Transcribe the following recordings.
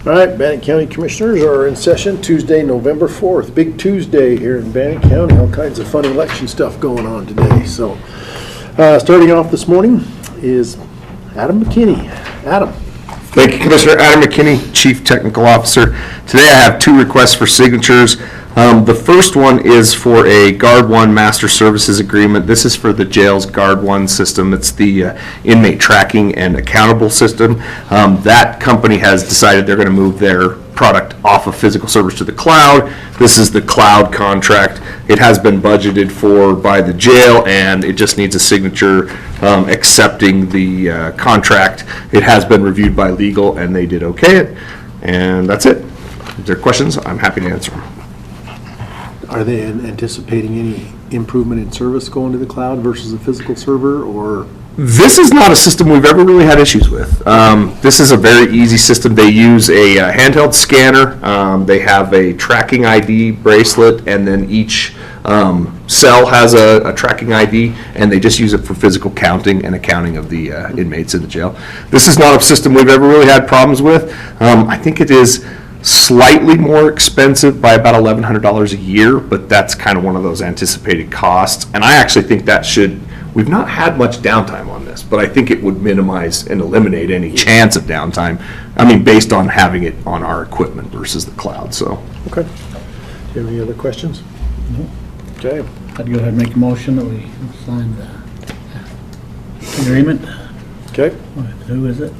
All right, Bannock County Commissioners are in session Tuesday, November 4th. Big Tuesday here in Bannock County. All kinds of fun election stuff going on today. So, starting off this morning is Adam McKinney. Adam. Thank you, Commissioner. Adam McKinney, Chief Technical Officer. Today I have two requests for signatures. The first one is for a Guard One Master Services Agreement. This is for the jail's Guard One system. It's the inmate tracking and accountable system. That company has decided they're going to move their product off of physical servers to the cloud. This is the cloud contract. It has been budgeted for by the jail, and it just needs a signature accepting the contract. It has been reviewed by legal, and they did okay it, and that's it. If there are questions, I'm happy to answer them. Are they anticipating any improvement in service going to the cloud versus a physical server, or? This is not a system we've ever really had issues with. This is a very easy system. They use a handheld scanner. They have a tracking ID bracelet, and then each cell has a tracking ID, and they just use it for physical counting and accounting of the inmates in the jail. This is not a system we've ever really had problems with. I think it is slightly more expensive by about $1,100 a year, but that's kind of one of those anticipated costs. And I actually think that we've not had much downtime on this, but I think it would minimize and eliminate any chance of downtime. I mean, based on having it on our equipment versus the cloud, so. Okay. Do you have any other questions? No. Okay. I'd go ahead and make a motion that we sign the agreement. Okay. Who is it?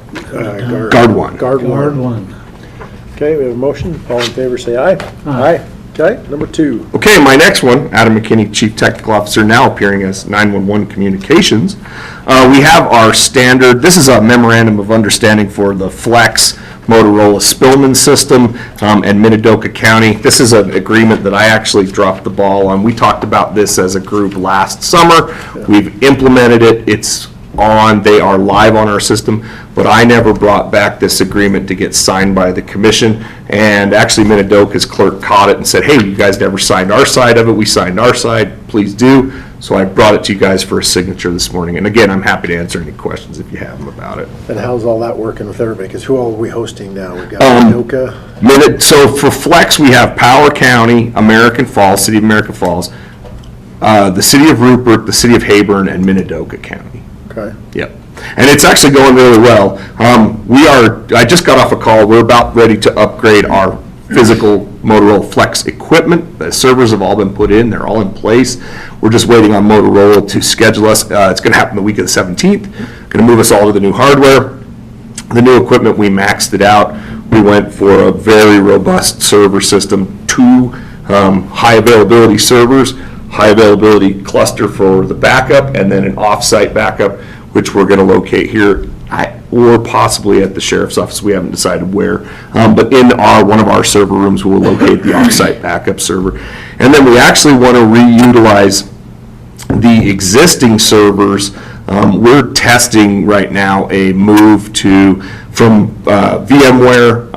Guard One. Guard One. Okay, we have a motion. All in favor, say aye. Aye. Okay, number 2. Okay, my next one, Adam McKinney, Chief Technical Officer, now appearing as 911 Communications. We have our standard, this is a memorandum of understanding for the Flex Motorola Spillman system and Minidoka County. This is an agreement that I actually dropped the ball on. We talked about this as a group last summer. We've implemented it. It's on, they are live on our system, but I never brought back this agreement to get signed by the commission, and actually Minidoka's clerk caught it and said, hey, you guys never signed our side of it. We signed our side, please do. So I brought it to you guys for a signature this morning, and again, I'm happy to answer any questions if you have them about it. And how's all that working with everybody? Because who all are we hosting now? We've got Minidoka. So for Flex, we have Power County, American Falls, City of American Falls, the City of Rupert, the City of Hayburn, and Minidoka County. Okay. Yep. And it's actually going really well. I just got off a call. We're about ready to upgrade our physical Motorola Flex equipment. The servers have all been put in. They're all in place. We're just waiting on Motorola to schedule us. It's going to happen the week of the 17th. Going to move us all to the new hardware. The new equipment, we maxed it out. We went for a very robust server system, 2 high availability servers, high availability cluster for the backup, and then an off-site backup, which we're going to locate here or possibly at the sheriff's office. We haven't decided where, but in one of our server rooms we'll locate the off-site backup server. And then we actually want to reutilize the existing servers. We're testing right now a move from VMware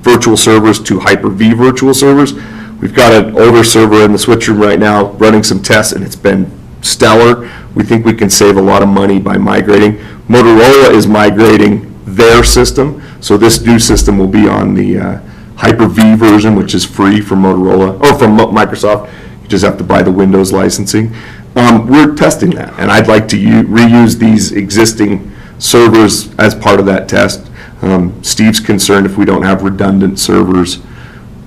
virtual servers to Hyper-V virtual servers. We've got an older server in the switch room right now running some tests, and it's been stellar. We think we can save a lot of money by migrating. Motorola is migrating their system, so this new system will be on the Hyper-V version, which is free from Motorola, or from Microsoft. You just have to buy the Windows licensing. We're testing that, and I'd like to reuse these existing servers as part of that test. Steve's concerned if we don't have redundant servers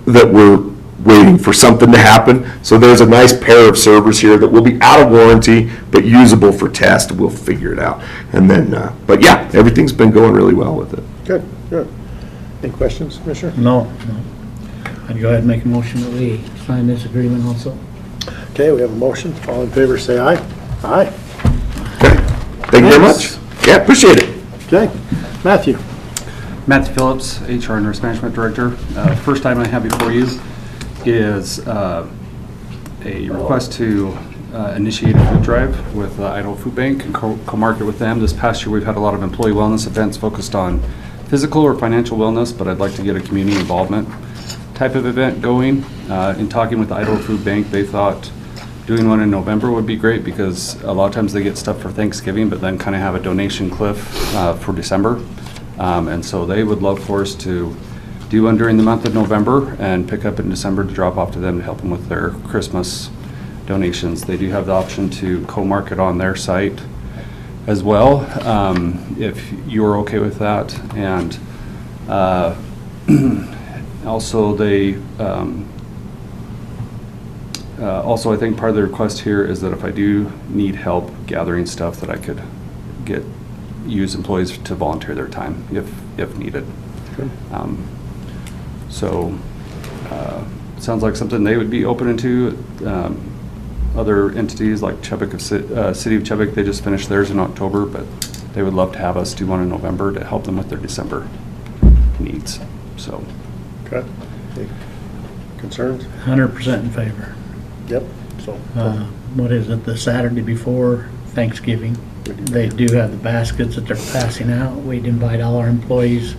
that we're waiting for something to happen. So there's a nice pair of servers here that will be out of warranty but usable for test. We'll figure it out. And then, but yeah, everything's been going really well with it. Good, good. Any questions, Commissioner? No. I'd go ahead and make a motion that we sign this agreement also. Okay, we have a motion. All in favor, say aye. Aye. Okay. Thank you very much. Yeah, appreciate it. Okay. Matthew. Matthew Phillips, HR and Risk Management Director. First item I have before you is a request to initiate a food drive with Idaho Food Bank and co-market with them. This past year we've had a lot of employee wellness events focused on physical or financial wellness, but I'd like to get a community involvement type of event going. In talking with the Idaho Food Bank, they thought doing one in November would be great because a lot of times they get stuff for Thanksgiving, but then kind of have a donation cliff for December. And so they would love for us to do one during the month of November and pick up in December to drop off to them to help them with their Christmas donations. They do have the option to co-market on their site as well, if you're okay with that. And also they, also I think part of the request here is that if I do need help gathering stuff, that I could use employees to volunteer their time if needed. So sounds like something they would be open to. Other entities like Chubbuck City of Chubbuck, they just finished theirs in October, but they would love to have us do one in November to help them with their December needs. So. Okay. Any concerns? 100% in favor. Yep. So. What is it, the Saturday before Thanksgiving? They do have the baskets that they're passing out. We'd invite all our employees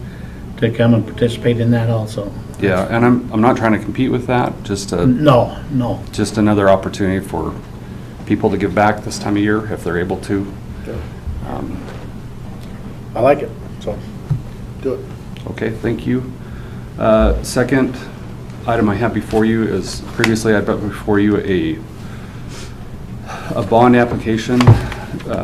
to come and participate in that also. Yeah, and I'm not trying to compete with that, just No. just another opportunity for people to give back this time of year if they're able to. Okay. I like it, so do it. Okay, thank you. Second item I have before you is, previously I brought before you a bond application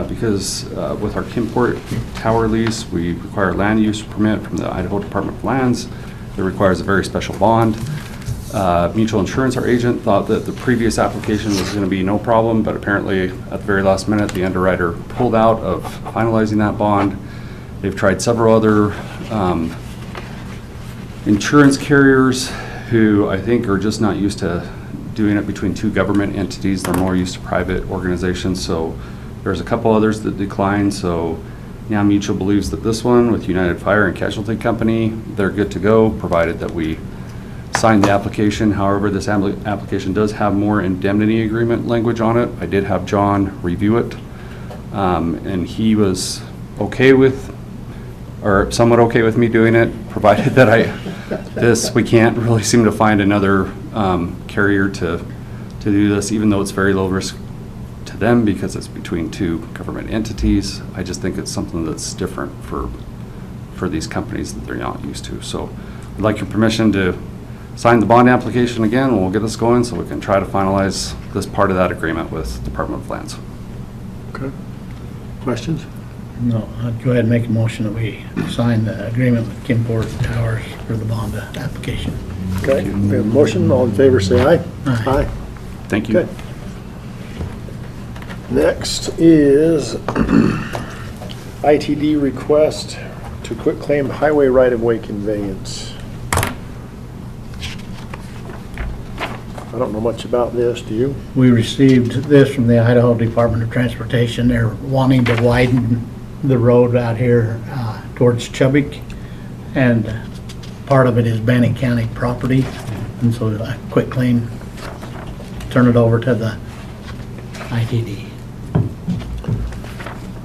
because with our Kimport Tower lease, we require a land use permit from the Idaho Department of Lands. It requires a very special bond. Mutual Insurance, our agent, thought that the previous application was going to be no problem, but apparently at the very last minute, the underwriter pulled out of finalizing that bond. They've tried several other insurance carriers who I think are just not used to doing it between two government entities. They're more used to private organizations. So there's a couple others that declined. So now Mutual believes that this one with United Fire and Casualty Company, they're good to go, provided that we sign the application. However, this application does have more indemnity agreement language on it. I did have John review it, and he was okay with, or somewhat okay with me doing it, provided that we can't really seem to find another carrier to do this, even though it's very low risk to them because it's between two government entities. I just think it's something that's different for these companies that they're not used to. So I'd like your permission to sign the bond application again, and we'll get us going so we can try to finalize this part of that agreement with Department of Lands. Okay. Questions? No, I'd go ahead and make a motion that we sign the agreement with Kimport Towers for the bond application. Okay, we have a motion. All in favor, say aye. Aye. Thank you. Okay. Next is ITD request to quitclaim highway right-of-way conveyance. I don't know much about this, do you? We received this from the Idaho Department of Transportation. They're wanting to widen the road out here towards Chubbuck, and part of it is Bannock County property, and so I quitclaim, turn it over to the ITD. I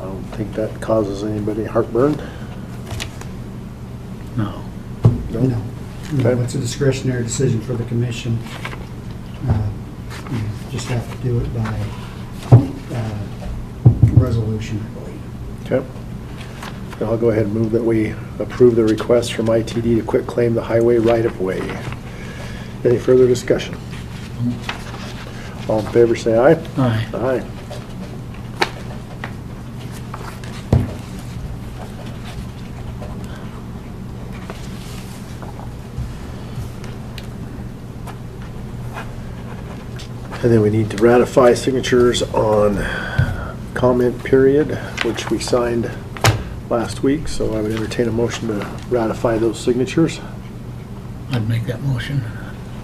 don't think that causes anybody heartburn. No. No, Okay. it's a discretionary decision for the commission. You just have to do it by resolution, I believe. Okay. I'll go ahead and move that we approve the request from ITD to quitclaim the highway right-of-way. Any further discussion? All in favor, say aye. Aye. Aye. And then we need to ratify signatures on comment period, which we signed last week, so I would entertain a motion to ratify those signatures. I'd make that motion.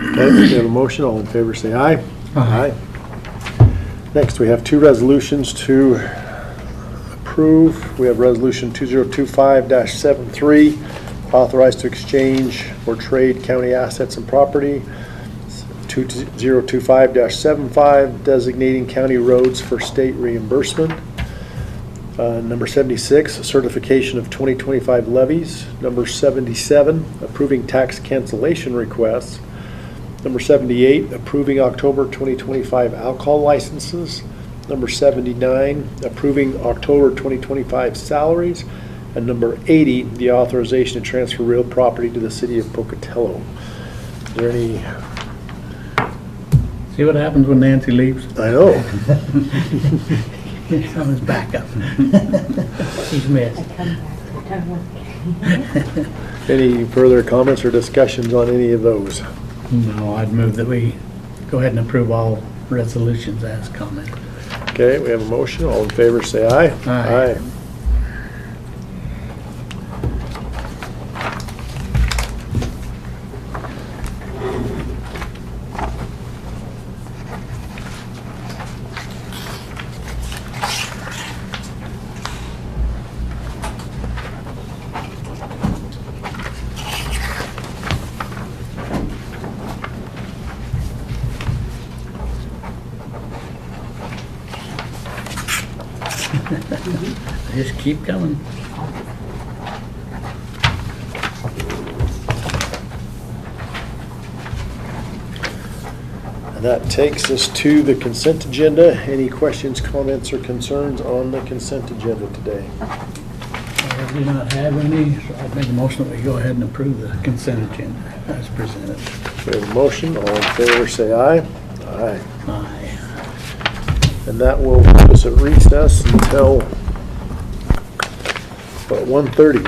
Okay, we have a motion. All in favor, say aye. Aye. Next, we have two resolutions to approve. We have Resolution 2025-73, authorized to exchange or trade county assets and property. 2025-75, designating county roads for state reimbursement. Number 76, certification of 2025 levies. Number 77, approving tax cancellation requests. Number 78, approving October 2025 alcohol licenses. Number 79, approving October 2025 salaries. And number 80, the authorization to transfer real property to the city of Pocatello. Is there any, See what happens when Nancy leaves? I know, On his backup. He's missed. any further comments or discussions on any of those? No, I'd move that we go ahead and approve all resolutions as commented. Okay, we have a motion. All in favor, say aye. Aye. Just keep coming. And that takes us to the consent agenda. Any questions, comments, or concerns on the consent agenda today? I do not have any, so I'd make a motion that we go ahead and approve the consent agenda as presented. We have a motion. All in favor, say aye. Aye. Aye. And that will put us at recess until, what, 1:30.